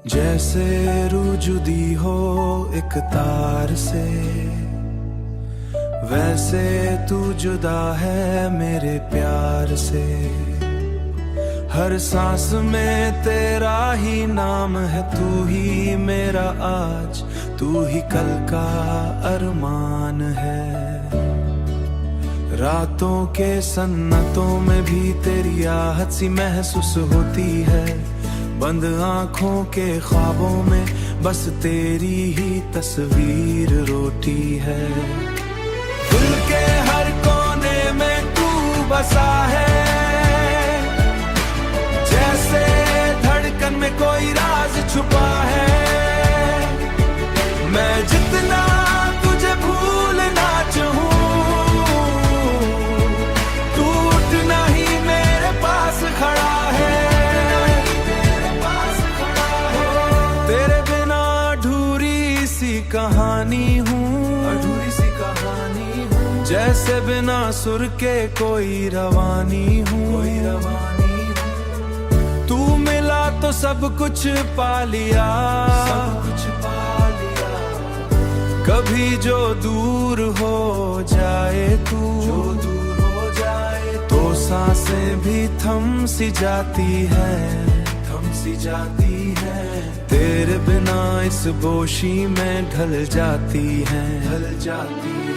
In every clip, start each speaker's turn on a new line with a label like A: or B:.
A: जैसे रूह जुदी हो एक तार से, वैसे तू जुदा है मेरे प्यार से। हर सांस में तेरा ही नाम है, तू ही मेरा आज, तू ही कल का अरमान है। रातों के सन्नतों में भी तेरी आहट सी महसूस होती है। बंद आंखों के ख्वाबों में बस तेरी ही तस्वीर रोती है। दिल के हर कोने में तू बसा है, जैसे धड़कन में कोई राज छुपा है। मैं जितना तुझे भूलना चाहूं, तू उठना ही मेरे पास खड़ा है। तेरे बिना अधूरी सी कहानी हूँ, अधूरी सी कहानी हूँ। जैसे बिना सुर के कोई रवानी हूँ, कोई रवानी हूँ। तू मिला तो सब कुछ पा लिया, सब कुछ पा लिया। कभी जो दूर हो जाए तू, जो दूर हो जाए तो सांसें भी थम सी जाती है, थम सी जाती है। तेरे बिना इस बोशी में ढल जाती है, ढल जाती है।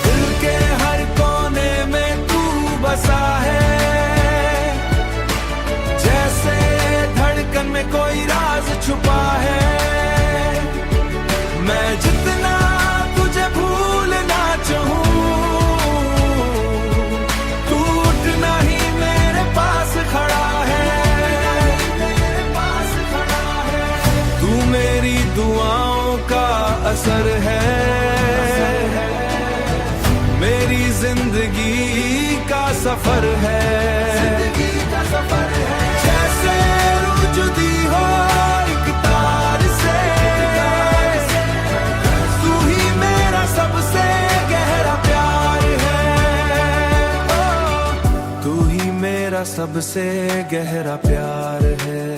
A: दिल के हर कोने में तू बसा है, जैसे धड़कन में कोई राज छुपा है। मैं जितना तुझे भूलना चाहूं, तू उठना ही मेरे पास खड़ा है। तू मेरी दुआओं का असर है, मेरी जिंदगी का सफर है, जिंदगी का सफर है। जैसे रूह जुदी हो एक तार से, तू ही मेरा सबसे गहरा प्यार है। तू ही मेरा सबसे गहरा प्यार है।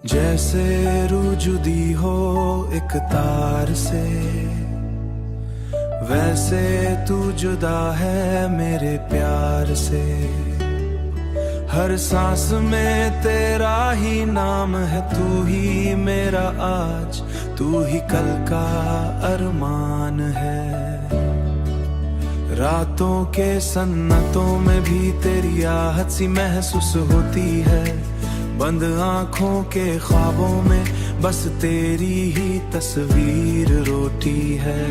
A: जैसे रूह जुदी हो एक तार से, वैसे तू जुदा है मेरे प्यार से। हर सांस में तेरा ही नाम है, तू ही मेरा आज, तू ही कल का अरमान है। रातों के सन्नतों में भी तेरी आहट सी महसूस होती है। बंद आंखों के ख्वाबों में बस तेरी ही तस्वीर रोती है।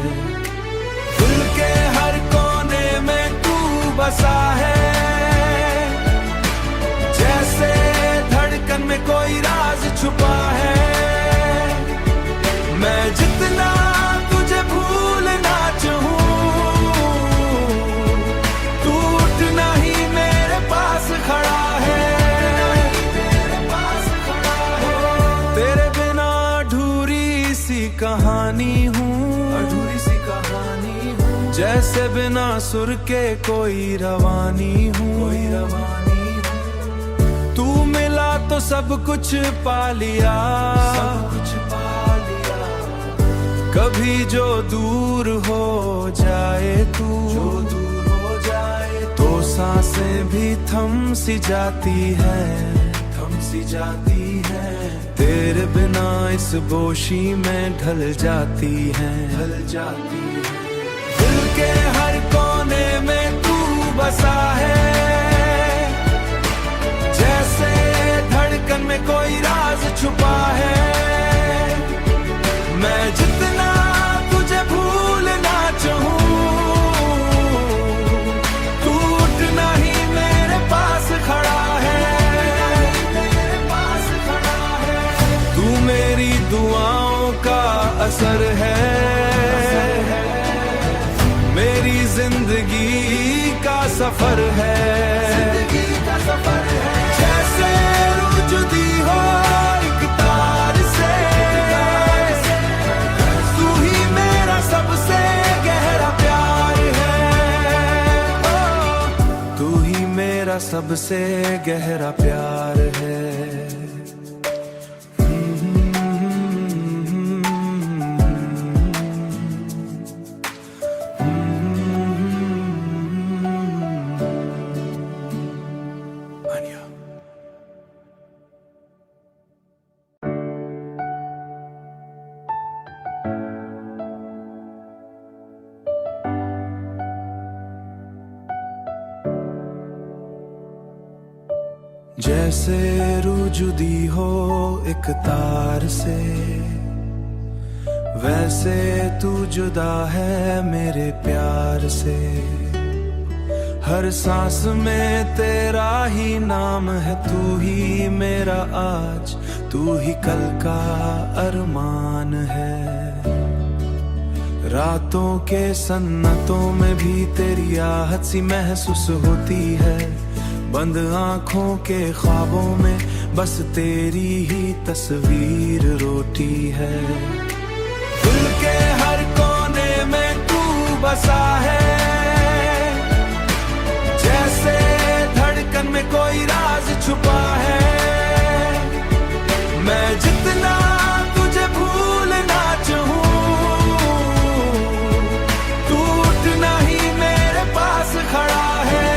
A: दिल के हर कोने में तू बसा है, जैसे धड़कन में कोई राज छुपा है। मैं जितना तुझे भूलना चाहूं, तू उठना ही मेरे पास खड़ा है। कहानी हूँ, अधूरी सी कहानी हूँ। जैसे बिना सुर के कोई रवानी हूँ, कोई रवानी हूँ। तू मिला तो सब कुछ पा लिया, सब कुछ पा लिया। कभी जो दूर हो जाए तू, जो दूर हो जाए तो सांसें भी थम सी जाती है, थम सी जाती है। तेरे बिना इस बोशी में ढल जाती है, ढल जाती है। दिल के हर कोने में तू बसा है, जैसे धड़कन में कोई राज छुपा है। मैं जितना तुझे भूलना चाहूं, तू उठना ही मेरे पास खड़ा है। मेरी दुआओं का जिंदगी का सफर है, जैसे रूह जुदी हो एक तार से, तू ही मेरा सबसे गहरा प्यार है, तू ही मेरा सबसे गहरा प्यार है। जैसे रूह जुदी हो एक तार से, वैसे तू जुदा है मेरे प्यार से। हर सांस में तेरा ही नाम है, तू ही मेरा आज, तू ही कल का अरमान है। रातों के सन्नतों में भी तेरी आहट सी महसूस होती है, बंद आंखों के ख्वाबों में बस तेरी ही तस्वीर रोती है। दिल के हर कोने में तू बसा है, जैसे धड़कन में कोई राज छुपा है। मैं जितना तुझे भूलना चाहूं, तू उठना ही मेरे पास खड़ा है।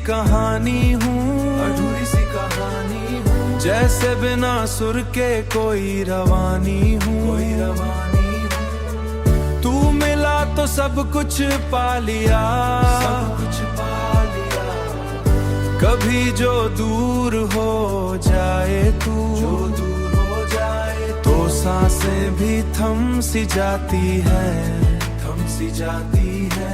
A: कहानी हूँ, अधूरी सी कहानी हूँ, जैसे बिना सुर के कोई रवानी हूँ, कोई रवानी हूँ। तू मिला तो सब कुछ पा लिया, सब कुछ पा लिया। कभी जो दूर हो जाए तू, जो दूर हो जाए तो सांसें भी थम सी जाती है, थम सी जाती है।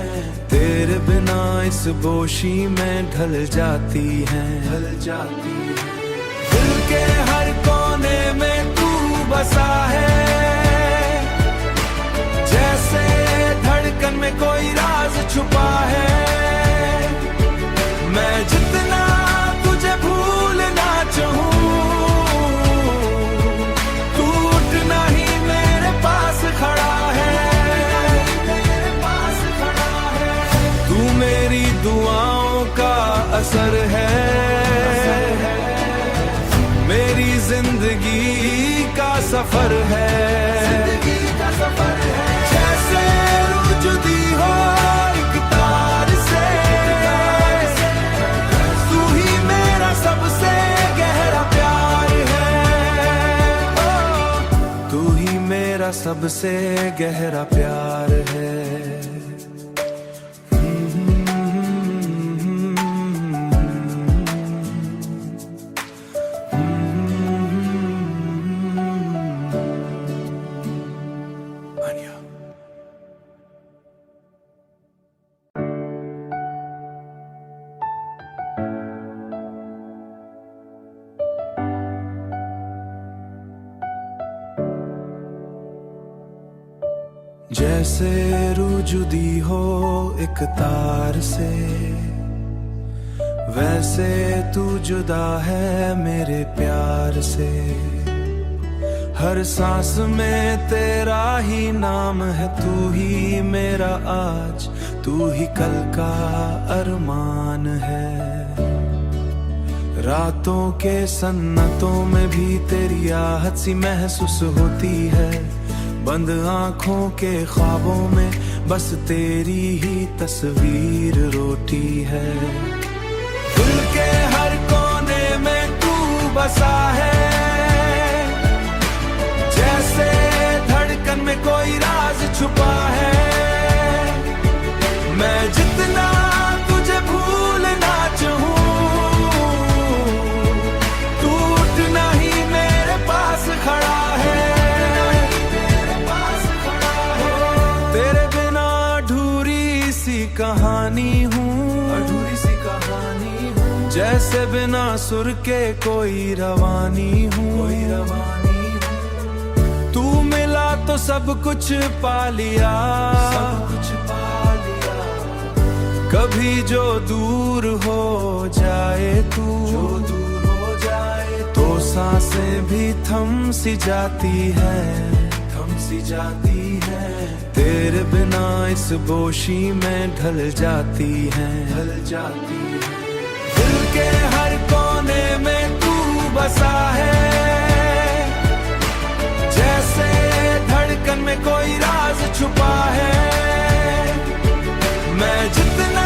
A: तेरे बिना इस बोशी में ढल जाती है, ढल जाती है। दिल के हर कोने में तू बसा है, जैसे धड़कन में कोई राज छुपा है। मैं जितना तुझे भूलना चाहूं, तू उठना ही मेरे पास खड़ा है। मेरी दुआओं का असर है, मेरी जिंदगी का सफर है, जैसे रूह जुदी हो एक तार से, तू ही मेरा सबसे गहरा प्यार है, तू ही मेरा सबसे गहरा प्यार है। जैसे रूह जुदी हो एक तार से, वैसे तू जुदा है मेरे प्यार से। हर सांस में तेरा ही नाम है, तू ही मेरा आज, तू ही कल का अरमान है। रातों के सन्नतों में भी तेरी आहट सी महसूस होती है, बंद आंखों के ख्वाबों में बस तेरी ही तस्वीर रोती है। दिल के हर कोने में तू बसा है, जैसे धड़कन में कोई राज छुपा है। मैं जितना तुझे भूलना चाहूं, तू उठना ही मेरे पास खड़ा है। कहानी हूँ, अधूरी सी कहानी हूँ, जैसे बिना सुर के कोई रवानी हूँ, कोई रवानी हूँ। तू सब कुछ पा लिया, सब कुछ पा लिया। कभी जो दूर हो जाए तू, जो दूर हो जाए तो सांसें भी थम सी जाती है, थम सी जाती है। तेरे बिना इस बोशी में ढल जाती है, ढल जाती है। दिल के हर कोने में तू बसा है, जैसे धड़कन में कोई राज छुपा है। मैं जितना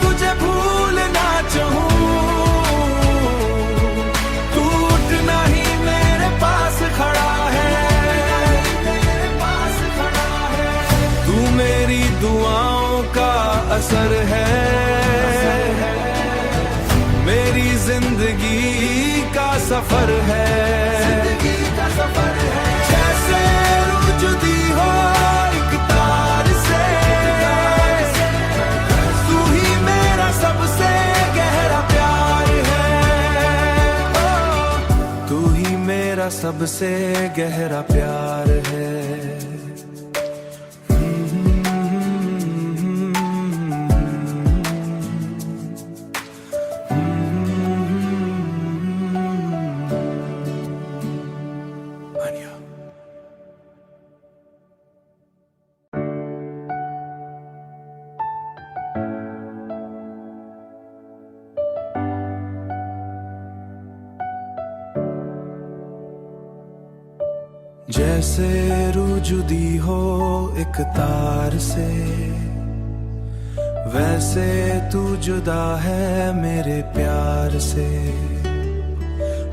A: तुझे भूलना चाहूं, तू उठना ही मेरे पास खड़ा है, मेरे पास खड़ा है। तू मेरी दुआओं का असर है, मेरी जिंदगी का सफर है, जिंदगी का सफर है। जैसे रूह जुदी हो एक तार से, तू ही मेरा सबसे गहरा प्यार है। तू ही मेरा सबसे गहरा प्यार है। जैसे रूह जुदी हो एक तार से, वैसे तू जुदा है मेरे प्यार से।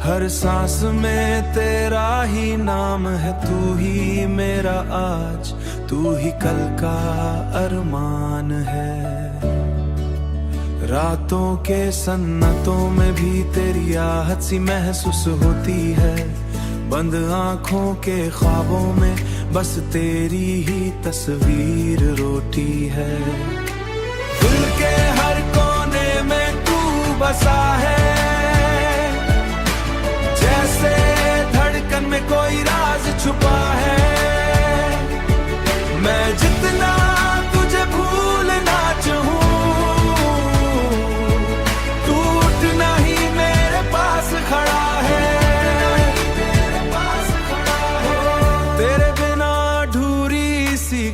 A: हर सांस में तेरा ही नाम है, तू ही मेरा आज, तू ही कल का अरमान है। रातों के सन्नतों में भी तेरी आहट सी महसूस होती है। बंद आंखों के ख्वाबों में बस तेरी ही तस्वीर रोती है। दिल के हर कोने में तू बसा है, जैसे धड़कन में कोई राज छुपा है। मैं जितना तुझे भूलना चाहूं, तू उठना ही मेरे पास खड़ा है।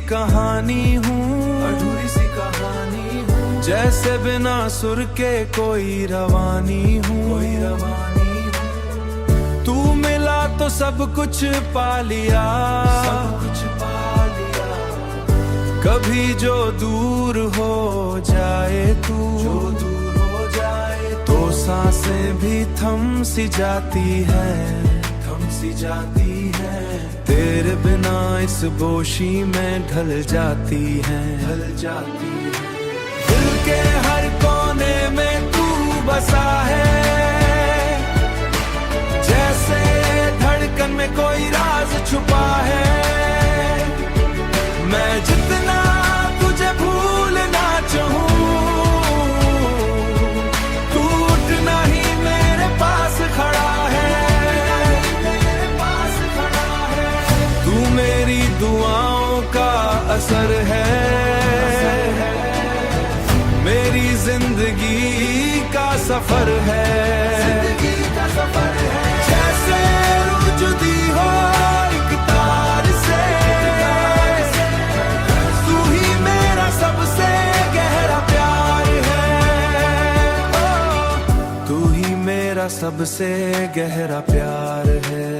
A: कहानी हूँ, अधूरी सी कहानी हूँ। जैसे बिना सुर के कोई रवानी हूँ, कोई रवानी हूँ। तू मिला तो सब कुछ पा लिया, सब कुछ पा लिया। कभी जो दूर हो जाए तू, जो दूर हो जाए तो सांसें भी थम सी जाती है, थम सी जाती है। तेरे बिना इस बोशी में ढल जाती है, ढल जाती है। दिल के हर कोने में तू बसा है, जैसे धड़कन में कोई राज छुपा है। मैं जितना तुझे भूलना चाहूं, तू उठना ही मेरे पास खड़ा है, मेरे पास खड़ा है। तू मेरी दुआओं का असर है, मेरी जिंदगी का सफर है, जिंदगी का सफर है। जैसे रूह जुदी हो एक तार से, तू ही मेरा सबसे गहरा प्यार है। तू ही मेरा सबसे गहरा प्यार है।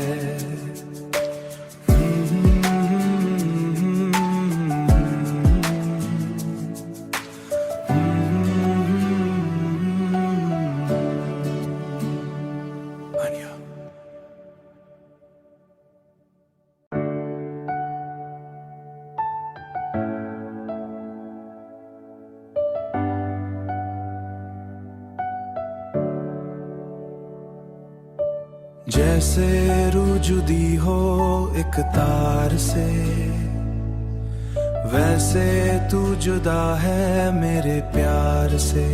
A: जैसे रूह जुदी हो एक तार से, वैसे तू जुदा है मेरे प्यार से।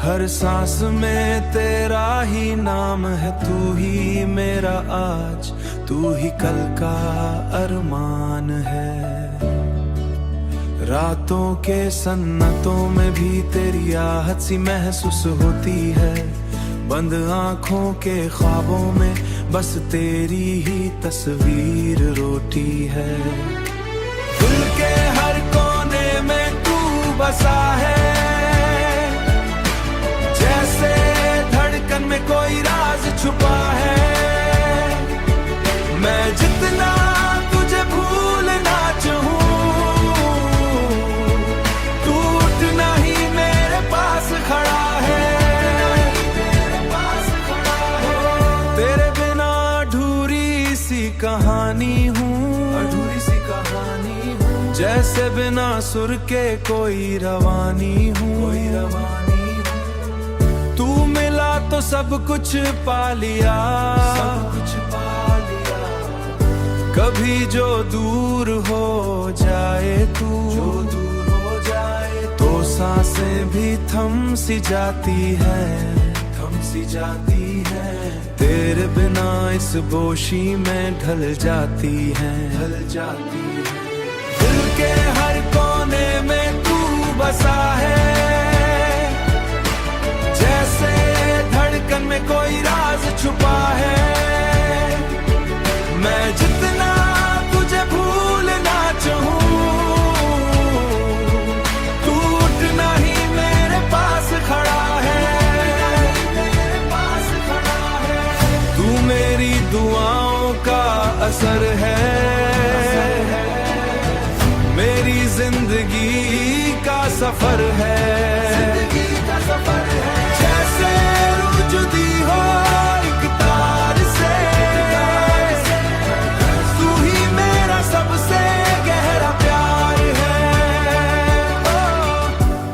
A: हर सांस में तेरा ही नाम है, तू ही मेरा आज, तू ही कल का अरमान है। रातों के सन्नतों में भी तेरी आहट सी महसूस होती है। बंद आंखों के ख्वाबों में बस तेरी ही तस्वीर रोती है। दिल के हर कोने में तू बसा है, जैसे धड़कन में कोई राज छुपा है। मैं जितना तुझे भूलना चाहूं, तू उठना ही मेरे पास खड़ा है। तेरे बिना अधूरी सी कहानी हूँ, अधूरी सी कहानी हूँ। जैसे बिना सुर के कोई रवानी हूँ, कोई रवानी हूँ। तू मिला तो सब कुछ पा लिया, सब कुछ पा लिया। कभी जो दूर हो जाए तू, जो दूर हो जाए तो सांसें भी थम सी जाती है, थम सी जाती है। तेरे बिना इस बोशी में ढल जाती है, ढल जाती है। दिल के हर कोने में तू बसा है, जैसे धड़कन में कोई राज छुपा है। मैं जितना तुझे भूलना चाहूं, तू उठना ही मेरे पास खड़ा है, मेरे पास खड़ा है। तू मेरी दुआओं का असर है, मेरी जिंदगी का सफर है, जिंदगी का सफर है। जैसे रूह जुदी हो एक तार से, तू ही मेरा सबसे गहरा प्यार है।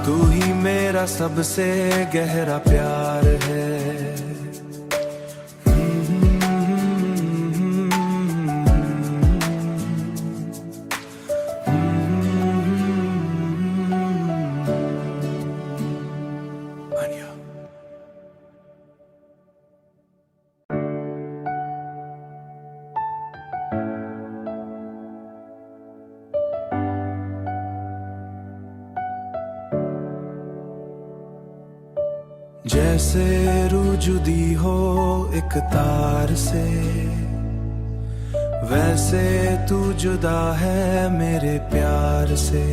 A: तू ही मेरा सबसे गहरा प्यार है। जैसे रूह जुदी हो एक तार से, वैसे तू जुदा है मेरे प्यार से।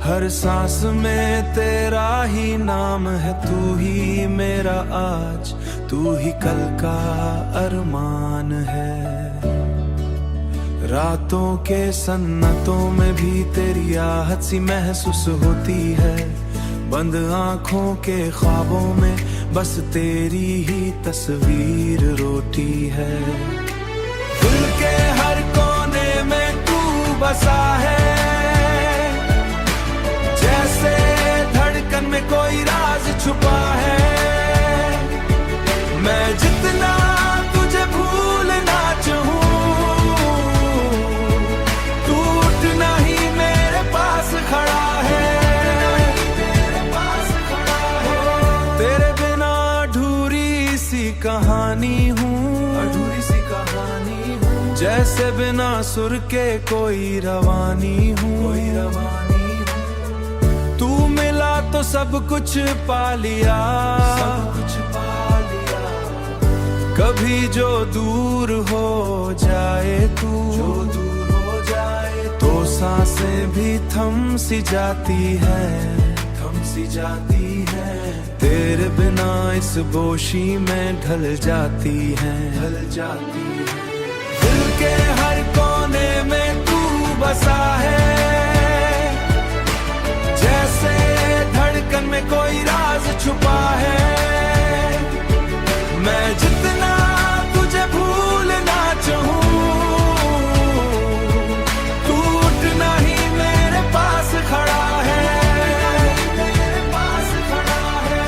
A: हर सांस में तेरा ही नाम है, तू ही मेरा आज, तू ही कल का अरमान है। रातों के सन्नतों में भी तेरी आहट सी महसूस होती है। बंद आंखों के ख्वाबों में बस तेरी ही तस्वीर रोती है। दिल के हर कोने में तू बसा है, जैसे धड़कन में कोई राज छुपा है। मैं जितना तुझे भूलना चाहूं, तू उठना ही मेरे पास खड़ा है। कहानी हूँ, अधूरी सी कहानी हूँ। जैसे बिना सुर के कोई रवानी हूँ, कोई रवानी हूँ। तू मिला तो सब कुछ पा लिया, सब कुछ पा लिया। कभी जो दूर हो जाए तू, जो दूर हो जाए तो सांसें भी थम सी जाती है, थम सी जाती है। तेरे बिना इस बोशी में ढल जाती है, ढल जाती है। दिल के हर कोने में तू बसा है, जैसे धड़कन में कोई राज छुपा है। मैं जितना तुझे भूलना चाहूं, तू उठना ही मेरे पास खड़ा है, मेरे पास खड़ा है।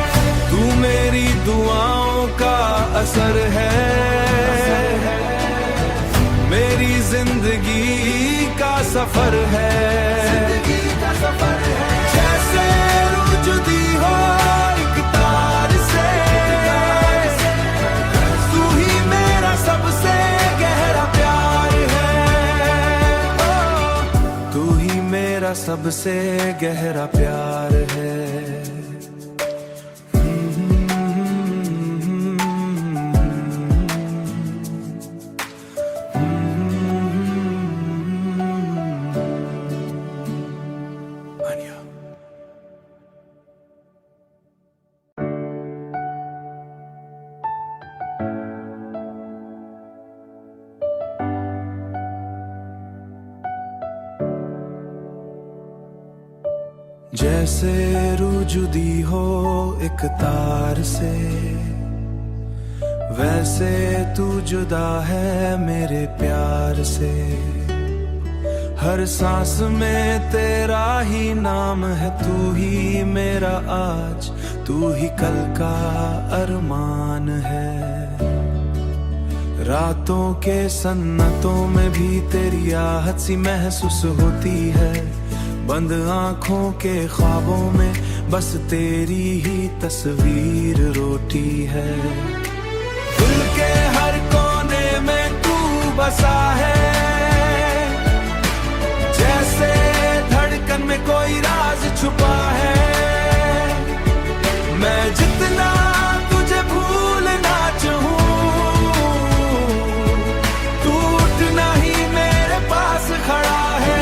A: तू मेरी दुआओं का असर है, मेरी जिंदगी का सफर है, जिंदगी का सफर है। जैसे रूह जुदी हो एक तार से, तू ही मेरा सबसे मेरा सबसे गहरा प्यार है। जैसे रूह जुदी हो एक तार से, वैसे तू जुदा है मेरे प्यार से। हर सांस में तेरा ही नाम है, तू ही मेरा आज, तू ही कल का अरमान है। रातों के सन्नतों में भी तेरी आहट सी महसूस होती है। बंद आँखों के ख्वाबों में बस तेरी ही तस्वीर रोती है। दिल के हर कोने में तू बसा है, जैसे धड़कन में कोई राज छुपा है। मैं जितना तुझे भूलना चाहूं, तू उठना ही मेरे पास खड़ा है।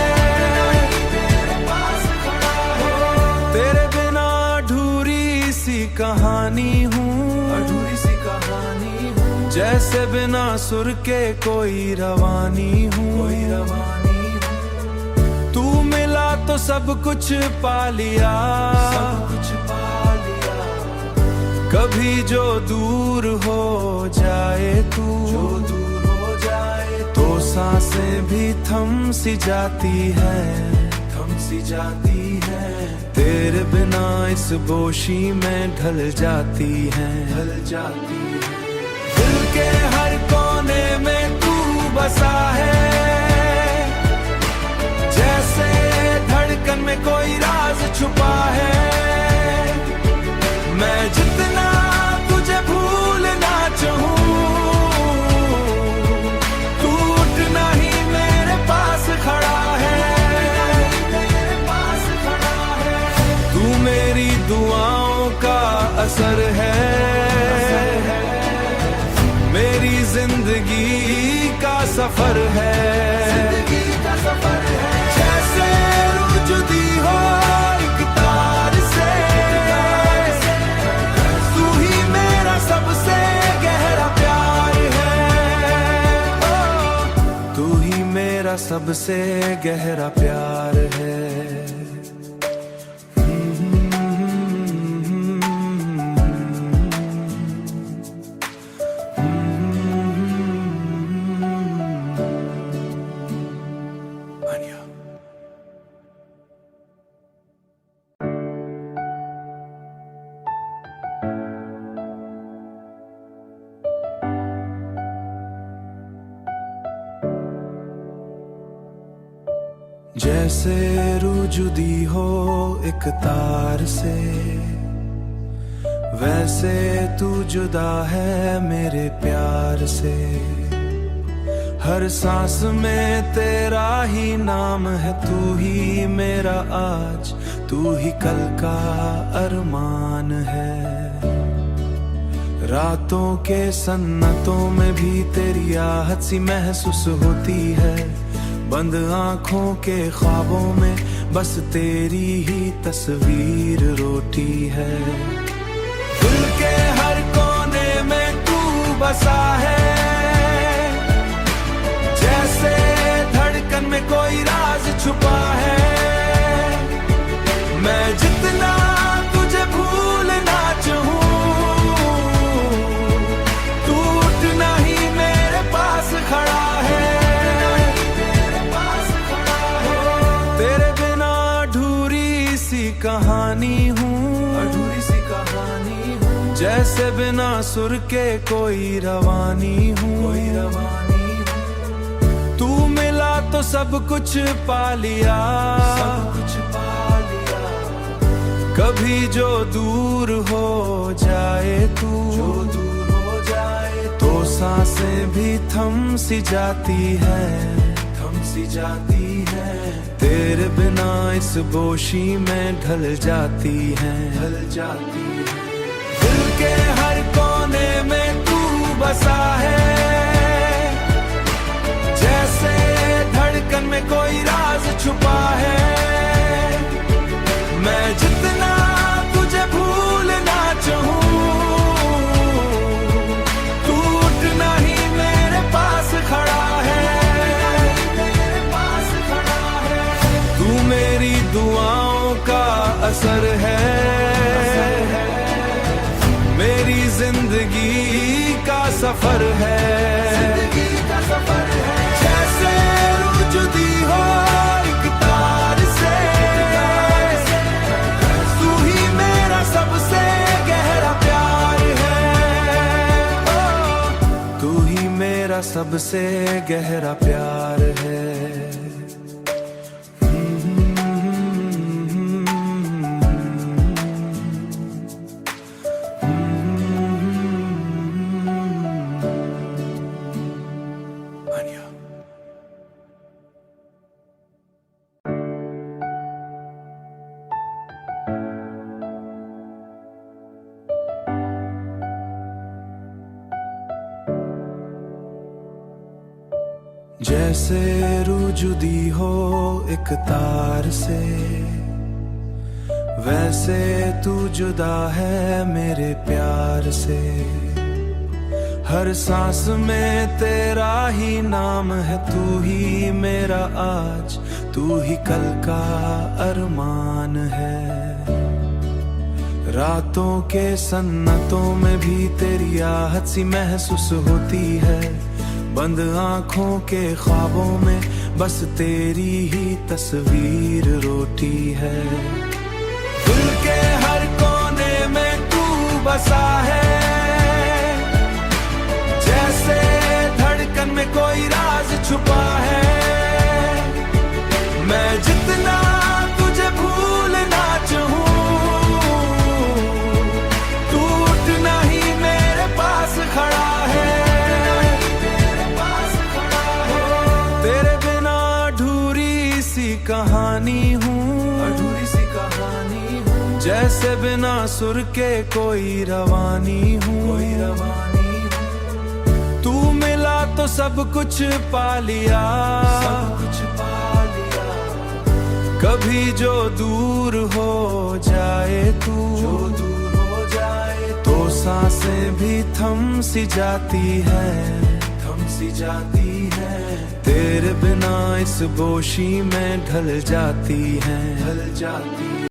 A: कहानी हूँ, अधूरी सी कहानी हूँ, जैसे बिना सुर के कोई रवानी हूँ। तू मिला तो सब कुछ पा लिया, सब कुछ पा लिया। कभी जो दूर हो जाए तू, जो दूर हो जाए तो सांसें भी थम सी जाती है, थम सी जाती है। तेरे बिना इस बोशी में ढल जाती है, ढल जाती है। दिल के हर कोने में तू बसा है, जैसे धड़कन में कोई राज छुपा है। मैं जितना तुझे भूलना चाहूं, तू उठना ही मेरे पास खड़ा है। मेरी दुआओं का असर है, मेरी जिंदगी का सफर है। जैसे रूह जुदी हो एक तार से, तू ही मेरा सबसे गहरा प्यार है। तू ही मेरा सबसे गहरा प्यार है। जैसे रूह जुदी हो एक तार से, वैसे तू जुदा है मेरे प्यार से। हर सांस में तेरा ही नाम है, तू ही मेरा आज, तू ही कल का अरमान है। रातों के सन्नतों में भी तेरी आहट सी महसूस होती है। बंद आँखों के ख्वाबों में बस तेरी ही तस्वीर रोती है। दिल के हर कोने में तू बसा है, जैसे धड़कन में कोई राज छुपा है। मैं जितना तुझे भूलना चाहूं, तू उठना ही मेरे पास खड़ा है। तेरे बिना अधूरी सी कहानी हूँ, अधूरी सी कहानी हूँ, जैसे बिना सुर के कोई रवानी हूँ, कोई रवानी हूँ। तू मिला तो सब कुछ पा लिया, सब कुछ पा लिया। कभी जो दूर हो जाए तू, जो दूर हो जाए तो सांसें भी थम सी जाती है, थम सी जाती है। तेरे बिना इस बोशी में ढल जाती है, ढल जाती है। दिल के हर कोने में तू बसा है, जैसे धड़कन में कोई राज छुपा है। मैं जितना तुझे भूलना चाहूं, तू उतना ही मेरे पास खड़ा है, मेरे पास खड़ा है। तू मेरी दुआओं का असर है, मेरी जिंदगी का सफर है, जिंदगी का सफर है। जैसे रूह जुदी हो एक तार से, तू ही मेरा सबसे गहरा प्यार है। तू ही मेरा सबसे गहरा प्यार है। जैसे रूह जुदी हो एक तार से, वैसे तू जुदा है मेरे प्यार से। हर सांस में तेरा ही नाम है, तू ही मेरा आज, तू ही कल का अरमान है। रातों के सन्नतों में भी तेरी आहट सी महसूस होती है। बंद आंखों के ख्वाबों में बस तेरी ही तस्वीर रोती है। दिल के हर कोने में तू बसा है, जैसे धड़कन में कोई राज छुपा है। मैं जितना तुझे भूलना चाहूं, तू उतना ही मेरे पास खड़ा है। कहानी हूँ, अधूरी सी कहानी हूँ, जैसे बिना सुर के कोई रवानी हूँ, कोई रवानी हूँ। तू मिला तो सब कुछ पा लिया, सब कुछ पा लिया। कभी जो दूर हो जाए तू, जो दूर हो जाए तो सांसें भी थम सी जाती है, थम सी जाती है। तेरे बिना इस बोशी में ढल जाती है, ढल जाती है।